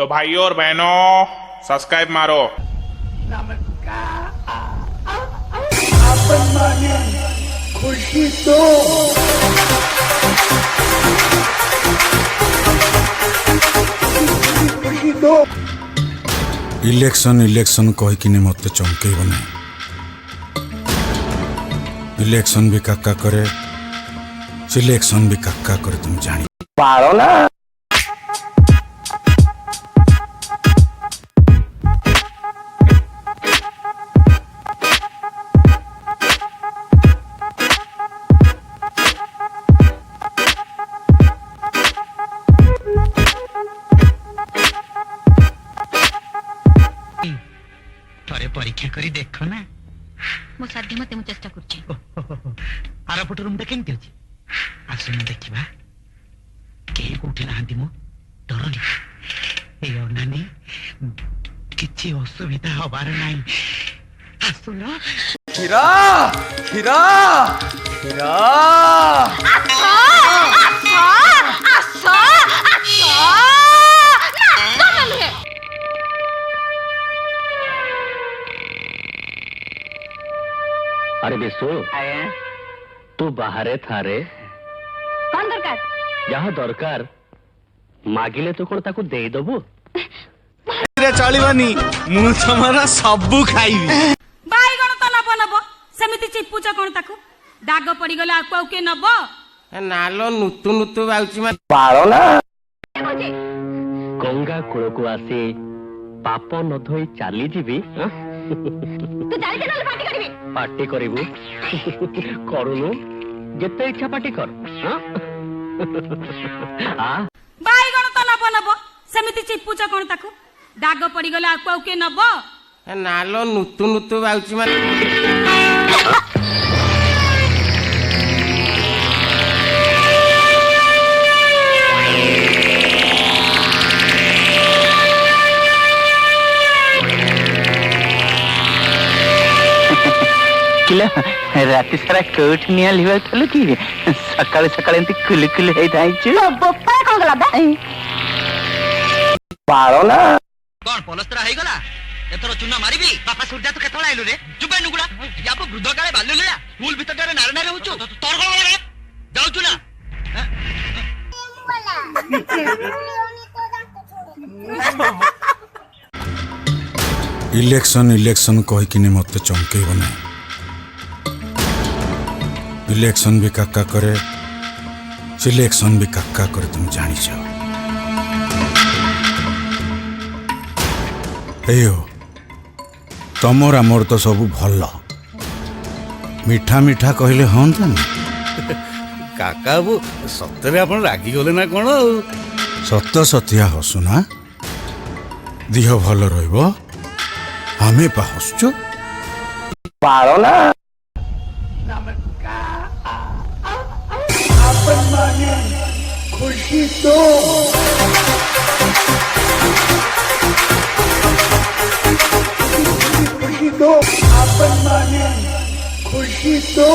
तो भाइयों और बहनों सब्सक्राइब मारो। आपण मागे खुशी दो। खुशी दो। इलेक्शन इलेक्शन कहीकिनी मत चमकेब ना। इलेक्शन भी काका करे, सिलेक्शन भी काका करे, तुम जानी पारो ना। थोड़े परीक्षा करी देखो ना। मो साध्य मते मु चेष्टा करछि। आर पट रूम टा केमती अछि आसुन देखिबा। के कोठी नांती मो डरनी ए नानी किछि असुविधा हबार नाही। आसुन खीरा खीरा खीरा अरे बेसु तू बाहरे थारे कौन दरकार जहाँ दरकार मागिले तो कौन ताकू दे दबु चलिबानी मु तमरा सबु खाइबी। बाईगण तो नब नब सेमिति चिपुच कोन ताकू दाग पड़ी गला आकु के नब नालो नुतु नुतु बाउची मा पारो ना। गंगा कूल को आसी पाप न धोई चली जीवी। तू जाई के नाल पार्टी करबी। पार्टी करिबु करूनु जेते इच्छा पार्टी कर। बाईगण तो नब नब सेमिति चिपुच कोन ताकू दाग पड़ी गला आकु के नब नालो नुतु नुतु बाउची मा राति सारा कोठ निया लिवा थलो कि सकाळ सकाळ एंती कुल कुल हे थाइछु बप्पा कोन गला बा पारो ना। कोन पलस्त्रा हे गला एतरो चुना मारिबी। बापा सूर्या तो केतला आइलु रे जुबे नुगुडा या पर वृद्ध काळे बाल्य लेला फूल भीतर रे नारे नारे होचो तोर कोन रे जाउछु ना। इलेक्शन इलेक्शन कहीकिनी मत चमकेब ना। इलेक्शन भी काका करे, सिलेक्शन भी काका करे, तुम जानिछ। एयो तमर आमर तो सब भल मीठा मीठा कहले हंता ना। काका बाबू सତରେ ଆପଣ ରାଗିଗଲେ ନା କ'ଣ? सत सतिया हसुना दिह भल रहिब आमे पा हसुचो। पारो ना। आपण मागे खुशी दो। खुशी दो। आपण मागे खुशी दो।